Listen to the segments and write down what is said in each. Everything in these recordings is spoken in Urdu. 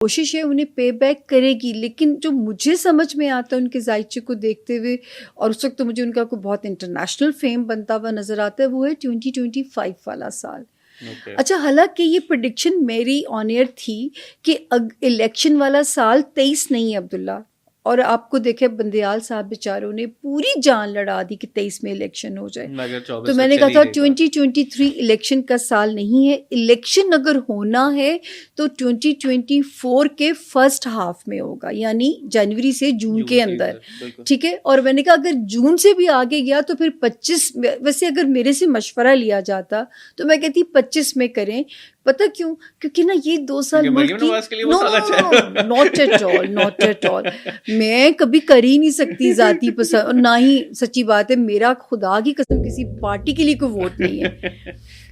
کوشش ہے انہیں پے بیک کرے گی، لیکن جو مجھے سمجھ میں آتا ہے ان کے ذائچے کو دیکھتے ہوئے، اور اس وقت تو مجھے ان کا کوئی بہت انٹرنیشنل فیم بنتا ہوا نظر آتا ہے، وہ ہے 2025 والا سال. اچھا، حالانکہ یہ پریڈکشن میری آن ایئر تھی کہ الیکشن والا سال 23 نہیں ہے عبداللہ، اور آپ کو دیکھے بندیال صاحب بیچاروں نے پوری جان لڑا دی کہ 23 میں الیکشن ہو جائے. تو میں نے کہا تھا 2023 الیکشن کا سال نہیں ہے، الیکشن اگر ہونا ہے تو 2024 کے فرسٹ ہاف میں ہوگا، یعنی جنوری سے جون کے اندر. ٹھیک ہے، اور میں نے کہا اگر جون سے بھی آگے گیا تو پھر 25، ویسے اگر میرے سے مشورہ لیا جاتا تو میں کہتی 25 میں کریں. پتہ کیوں؟ کیونکہ نا یہ 2 سال ملک کی ناٹ ایٹ آل میں کبھی کر ہی نہیں سکتی ذاتی پسند، اور نہ ہی سچی بات ہے میرا خدا کی قسم کسی پارٹی کے لیے کوئی ووٹ نہیں ہے.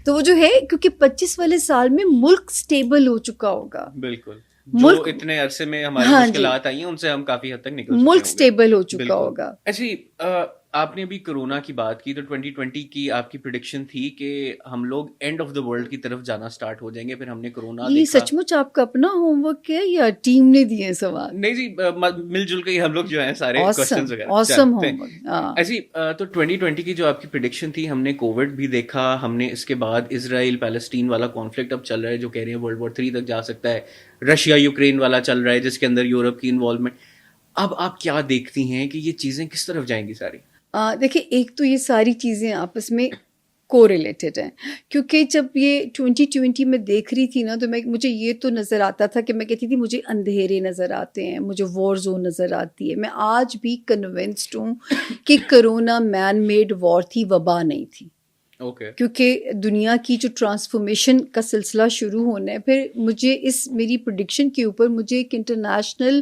تو وہ جو ہے کیونکہ 25 والے سال میں ملک سٹیبل ہو چکا ہوگا. بالکل، جو اتنے عرصے میں ہماری مشکلات آئی ہیں ان سے ہم کافی حد تک نکل چکے ہیں، ملک سٹیبل ہو چکا ہوگا. اچھا، آپ نے ابھی کرونا کی بات کی تو 2020 کی آپ کی پریڈکشن تھی کہ ہم لوگ اینڈ آف دا ورلڈ کی طرف جانا سٹارٹ ہو جائیں گے. پھر ہم نے کرونا یہ سچ مچ آپ کا اپنا ہوم ورک ہے یا ٹیم نے دیے سوال؟ نہیں جی، مل جل کے ہم لوگ جو ہیں سارے کوسچنز وغیرہ. آسم ہوم ورک. ایسی تو 2020 کی جو آپ کی پریڈکشن تھی، ہم نے کووڈ بھی دیکھا، ہم نے اس کے بعد اسرائیل پیلسٹین والا کانفلکٹ اب چل رہا ہے جو کہہ رہے ہیں World War 3 تک جا سکتا ہے، رشیا یوکرین والا چل رہا ہے جس کے اندر یورپ کی انوالومنٹ. اب آپ کیا دیکھتی ہیں کہ یہ چیزیں کس طرف جائیں گی ساری؟ دیکھیں، ایک تو یہ ساری چیزیں آپس میں کو ریلیٹڈ ہیں، کیونکہ جب یہ 2020 میں دیکھ رہی تھی نا تو مجھے یہ تو نظر آتا تھا کہ میں کہتی تھی مجھے اندھیرے نظر آتے ہیں، مجھے وار زون نظر آتی ہے. میں آج بھی کنونسڈ ہوں کہ کرونا مین میڈ وار تھی، وبا نہیں تھی. کیونکہ دنیا کی جو ٹرانسفارمیشن کا سلسلہ شروع ہونا ہے، پھر مجھے اس میری پریڈکشن کے اوپر مجھے ایک انٹرنیشنل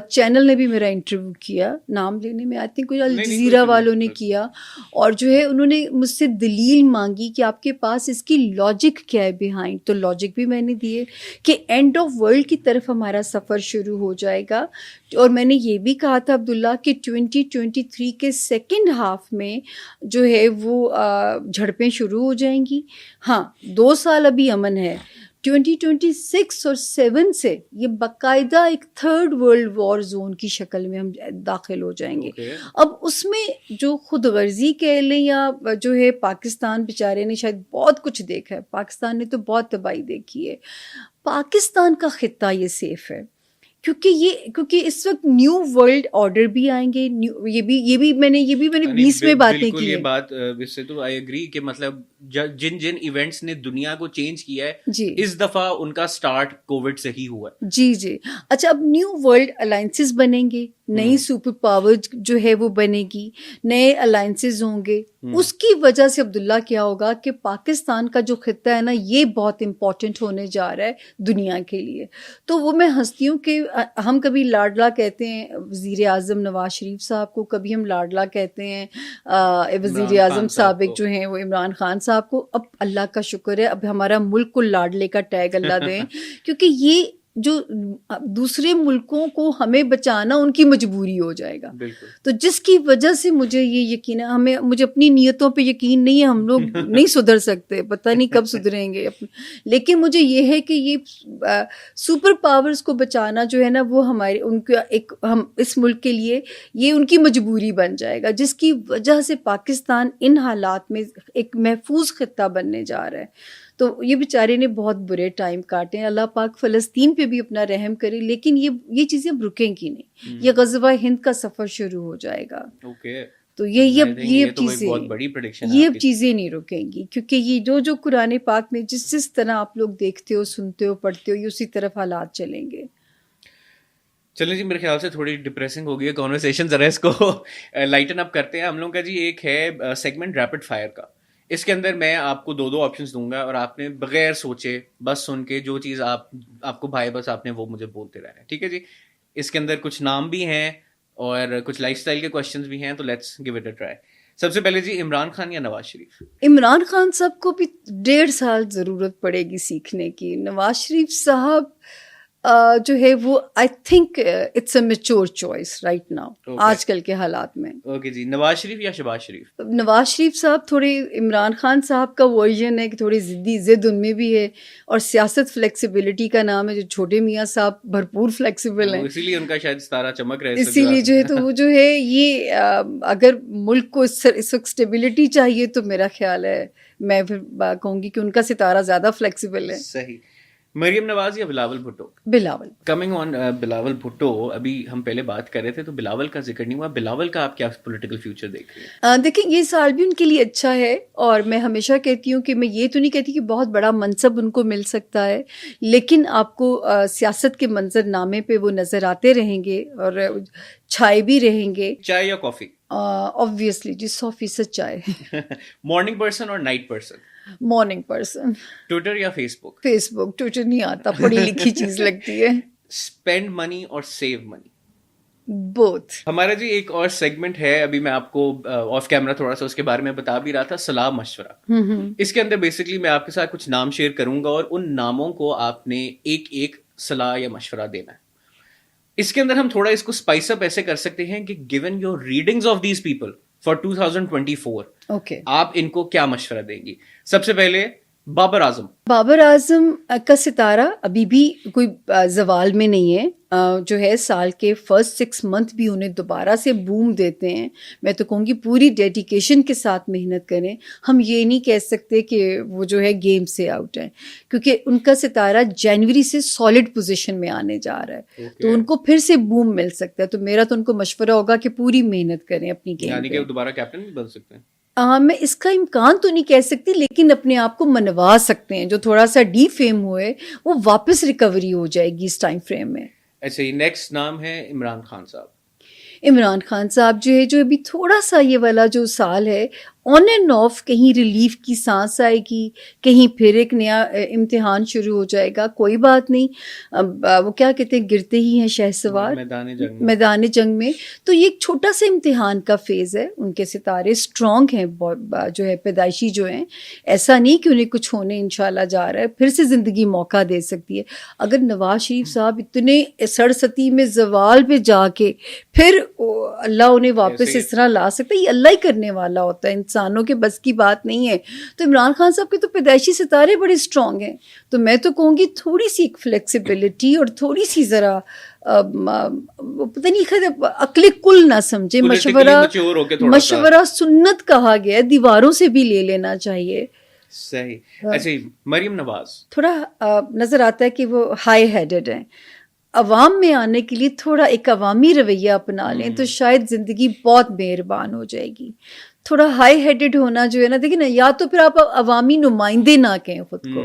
چینل نے بھی میرا انٹرویو کیا، نام لینے میں آئی تھنک کوئی الجزیرہ والوں نے کیا، اور جو ہے انہوں نے مجھ سے دلیل مانگی کہ آپ کے پاس اس کی لاجک کیا ہے بیہائنڈ. تو لاجک بھی میں نے دیے کہ اینڈ آف ورلڈ کی طرف ہمارا سفر شروع ہو جائے گا. اور میں نے یہ بھی کہا تھا عبداللہ کہ 2023 کے سیکنڈ ہاف میں جو ہے وہ جھڑپیں شروع ہو جائیں گی. ہاں، 2 سال ابھی امن ہے. 2026 اور 7 سے یہ باقاعدہ ایک تھرڈ ورلڈ وار زون کی شکل میں ہم داخل ہو جائیں گے. اب اس میں جو خود غرضی کہہ لیں یا جو ہے پاکستان بیچارے نے شاید بہت کچھ دیکھا ہے، پاکستان نے تو بہت تباہی دیکھی ہے. پاکستان کا خطہ یہ سیف ہے کیونکہ اس وقت نیو ورلڈ آرڈر بھی آئیں گے. یہ بھی میں نے 20 میں باتیں کی. یہ بات اس سے تو آئی ایگری کہ مطلب جن ایونٹس نے دنیا کو چینج کیا ہے جی، اس دفعہ ان کا سٹارٹ کووڈ سے ہی ہوا ہے. جی. اچھا، اب نیو ورلڈ الائنسز بنیں گے، نئی سپر پاور جو ہے وہ بنے گی، نئے الائنسز ہوں گے. اس کی وجہ سے عبداللہ کیا ہوگا کہ پاکستان کا جو خطہ ہے نا یہ بہت امپورٹنٹ ہونے جا رہا ہے دنیا کے لیے. تو وہ میں ہنستی ہوں کہ ہم کبھی لاڈلا کہتے ہیں وزیر اعظم نواز شریف صاحب کو، کبھی ہم لاڈلا کہتے ہیں وزیر اعظم سابق جو ہیں وہ عمران خان صاحب کو. اب اللہ کا شکر ہے اب ہمارا ملک کو لاڈلے کا ٹیگ اللہ دیں، کیونکہ یہ جو دوسرے ملکوں کو ہمیں بچانا ان کی مجبوری ہو جائے گا. تو جس کی وجہ سے مجھے یہ یقین ہے، مجھے اپنی نیتوں پہ یقین نہیں ہے، ہم لوگ نہیں سدھر سکتے، پتہ نہیں کب سدھریں گے، لیکن مجھے یہ ہے کہ یہ سپر پاورز کو بچانا جو ہے نا وہ ہمارے ان کا ہم اس ملک کے لیے یہ ان کی مجبوری بن جائے گا، جس کی وجہ سے پاکستان ان حالات میں ایک محفوظ خطہ بننے جا رہا ہے. تو یہ بیچارے نے بہت برے ٹائم کاٹے ہیں، اللہ پاک فلسطین پہ بھی اپنا رحم کرے، لیکن یہ چیزیں اب رکیں گی نہیں. یہ غزوہ ہند کا سفر شروع ہو جائے گا. تو یہ چیزیں نہیں رکیں گی، کیونکہ یہ جو قرآن پاک میں جس طرح آپ لوگ دیکھتے ہو، سنتے ہو، پڑھتے ہو، یہ اسی طرف حالات چلیں گے. چلیں جی، میرے خیال سے تھوڑی ڈپریسنگ ہو گئی ہے کانورسیشن، ذرا اس کو لائٹن اپ کرتے ہیں. ہم لوگ کا جی ایک ہے سیگمنٹ ریپڈ فائر کا. اس کے اندر میں آپ کو 2 آپشنز دوں گا اور آپ نے بغیر سوچے بس سن کے جو چیز آپ کو بھائی بس آپ نے وہ مجھے بولتے رہنا ہے، ٹھیک ہے جی. اس کے اندر کچھ نام بھی ہیں اور کچھ لائف سٹائل کے کوشچنز بھی ہیں، تو let's give it a try. سب سے پہلے جی، عمران خان یا نواز شریف؟ عمران خان صاحب کو بھی 1.5 سال ضرورت پڑے گی سیکھنے کی. نواز شریف صاحب جو ہے وہ I think it's a mature choice right now آج کل کے حالات میں. اوکے جی، نواز شریف یا شہباز شریف؟ نواز شریف صاحب تھوڑے عمران خان صاحب کا ورژن ہے کہ تھوڑی ضد ان میں بھی ہے، اور سیاست فلیکسیبلٹی کا نام ہے. جو چھوٹے میاں صاحب بھرپور فلیکسیبل ہیں، اسی لیے ان کا شاید ستارہ چمک رہا ہے اسی لیے جو ہے تو وہ جو ہے یہ اگر ملک کو اس وقت اسٹیبلٹی چاہیے تو میرا خیال ہے میں پھر کہوں گی کہ ان کا ستارہ زیادہ فلیکسیبل ہے. صحیح. مریم نواز یا بلاول بھٹو؟ بلاول. کمنگ آن بلاول بھٹو، ابھی ہم پہلے بات کر رہے تھے تو بلاول کا ذکر نہیں ہوا. بلاول کا آپ کیا پولیٹیکل فیوچر دیکھ رہے ہیں؟ دیکھیں یہ سال بھی ان کے لیے اچھا ہے، اور میں ہمیشہ کہتی ہوں کہ میں یہ تو نہیں کہتی کہ بہت بڑا منصب ان کو مل سکتا ہے، لیکن آپ کو سیاست کے منظر نامے پہ وہ نظر آتے رہیں گے اور چھائے بھی رہیں گے. چائے یا کافی؟ آبویسلی جی 100% چائے. مارننگ پرسن اور night person? Morning person. Twitter یا فیس بک؟ فیس بک. ٹویٹر نہیں آتا، پڑھی لکھی چیز لگتی ہے. اسپینڈ منی اور سیو منی؟ بوتھ. ہمارا جی ایک اور سیگمنٹ ہے، ابھی میں آپ کو آف کیمرا تھوڑا سا اس کے بارے میں بتا بھی رہا تھا، صلاح مشورہ. اس کے اندر بیسکلی میں آپ کے ساتھ کچھ نام شیئر کروں گا اور ان ناموں کو آپ نے ایک ایک صلاح یا مشورہ دینا ہے. اس کے اندر ہم تھوڑا اس کو اسپائس اپ ایسے کر سکتے ہیں کہ given your readings of these people for 2024 okay آپ ان کو کیا مشورہ دیں گی. سب سے پہلے بابر اعظم. بابر اعظم کا ستارہ ابھی بھی کوئی زوال میں نہیں ہے. جو ہے سال کے فرسٹ 6 منتھ بھی انہیں دوبارہ سے بوم دیتے ہیں. میں تو کہوں گی پوری ڈیڈیکیشن کے ساتھ محنت کریں. ہم یہ نہیں کہہ سکتے کہ وہ جو ہے گیم سے آؤٹ ہیں، کیونکہ ان کا ستارہ جنوری سے سالڈ پوزیشن میں آنے جا رہا ہے. تو ان کو پھر سے بوم مل سکتا ہے. تو میرا تو ان کو مشورہ ہوگا کہ پوری محنت کریں اپنی گیم یعنی پہ. کہ دوبارہ کیپٹن بھی بن سکتے ہیں. میں اس کا امکان تو نہیں کہہ سکتی، لیکن اپنے آپ کو منوا سکتے ہیں. جو تھوڑا سا ڈی فیم ہوئے وہ واپس ریکوری ہو جائے گی اس ٹائم فریم میں. اچھا یہ نیکسٹ نام ہے عمران خان صاحب. عمران خان صاحب جو ہے جو ابھی تھوڑا سا یہ والا جو سال ہے آن اینڈ آف، کہیں ریلیف کی سانس آئے گی، کہیں پھر ایک نیا امتحان شروع ہو جائے گا. کوئی بات نہیں، وہ کیا کہتے ہیں گرتے ہی ہیں شہ سوار میدان جنگ میں. تو یہ ایک چھوٹا سا امتحان کا فیز ہے. ان کے ستارے اسٹرانگ ہیں جو ہے پیدائشی جو ہیں. ایسا نہیں کہ انہیں کچھ ہونے انشاءاللہ جا رہا ہے، پھر سے زندگی موقع دے سکتی ہے. اگر نواز شریف صاحب اتنے سڑستی میں زوال پہ جا کے پھر اللہ انہیں واپس اس طرح لا سکتا ہے، یہ اللہ ہی کرنے والا ہوتا ہے، انسانوں کے بس کی بات نہیں ہے. تو عمران خان صاحب کے تو پیدائشی ستارے بڑے اسٹرانگ ہیں. تو میں تو کہوں گی تھوڑی سی ایک فلیکسیبلٹی اور تھوڑی سی ذرا پتہ نہیں عقل کل نہ سمجھے. مشورہ سنت کہا گیا، دیواروں سے بھی لے لینا چاہیے. صحیح. ایسے مریم نواز تھوڑا نظر آتا ہے کہ وہ ہائی ہیڈڈ ہیں. عوام میں آنے کے لیے تھوڑا ایک عوامی رویہ اپنا لیں تو شاید زندگی بہت مہربان ہو جائے گی. تھوڑا ہائی ہیڈڈ ہونا جو ہے نا، دیکھیں نا، یا تو پھر آپ عوامی نمائندے نہ کہیں خود کو،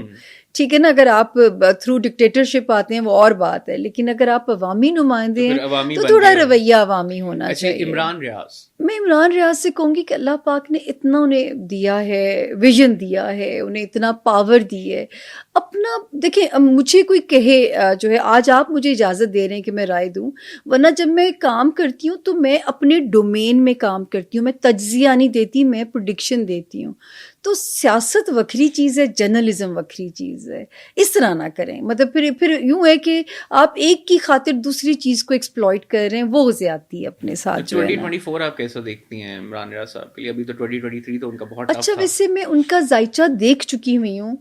ٹھیک ہے نا. اگر آپ تھرو ڈکٹیٹرشپ آتے ہیں وہ اور بات ہے، لیکن اگر آپ عوامی نمائندے ہیں تو تھوڑا رویہ عوامی ہونا چاہیے. عمران ریاض. میں عمران ریاض سے کہوں گی کہ اللہ پاک نے اتنا انہیں دیا ہے، ویژن دیا ہے، انہیں اتنا پاور دی ہے. اپنا دیکھیں، مجھے کوئی کہے جو ہے آج آپ مجھے اجازت دے رہے ہیں کہ میں رائے دوں، ورنہ جب میں کام کرتی ہوں تو میں اپنے ڈومین میں کام کرتی ہوں. میں تجزیہ نہیں دیتی، میں پریڈکشن دیتی ہوں. تو سیاست وکری چیز ہے، جرنلزم وکری چیز ہے. اس طرح نہ کریں. مطلب پھر یوں ہے کہ آپ ایک کی خاطر دوسری چیز کو ایکسپلائٹ کر رہے ہیں، وہ زیادتی ہے اپنے ساتھ. 2024 آپ کیسا دیکھتی ہیں عمران ریاض صاحب کے لیے؟ ابھی تو 2023 تو ان کا بہت اچھا. ویسے میں ان کا ذائچہ دیکھ چکی ہوئی ہوں.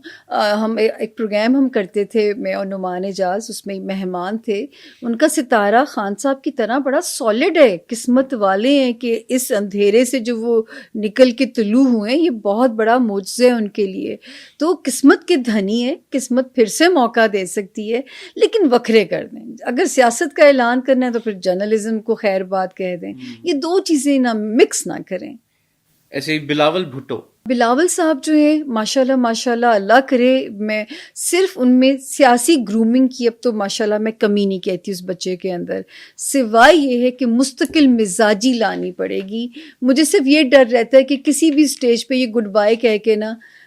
ہم ایک پروگرام ہم کرتے تھے، میں اور نعمان اعجاز اس میں مہمان تھے. ان کا ستارہ خان صاحب کی طرح بڑا سالڈ ہے، قسمت والے ہیں کہ اس اندھیرے سے جو وہ نکل کے طلوع ہوئے، یہ بہت بڑا معجزہ ہے ان کے لیے. تو قسمت کے دھنی ہے، قسمت پھر سے موقع دے سکتی ہے، لیکن وکھرے کر دیں. اگر سیاست کا اعلان کرنا ہے تو پھر جرنلزم کو خیر بات کہہ دیں. یہ دو چیزیں نہ مکس نہ کریں. ایسے ہی بلاول بھٹو. بلاول صاحب جو ہے ماشاءاللہ ماشاءاللہ، اللہ کرے میں صرف ان میں سیاسی گرومنگ کی اب تو ماشاءاللہ میں کمی نہیں کہتی اس بچے کے اندر، سوائے یہ ہے کہ مستقل مزاجی لانی پڑے گی. مجھے صرف یہ ڈر رہتا ہے کہ کسی بھی سٹیج پہ یہ گڈ بائی کہہ کے نا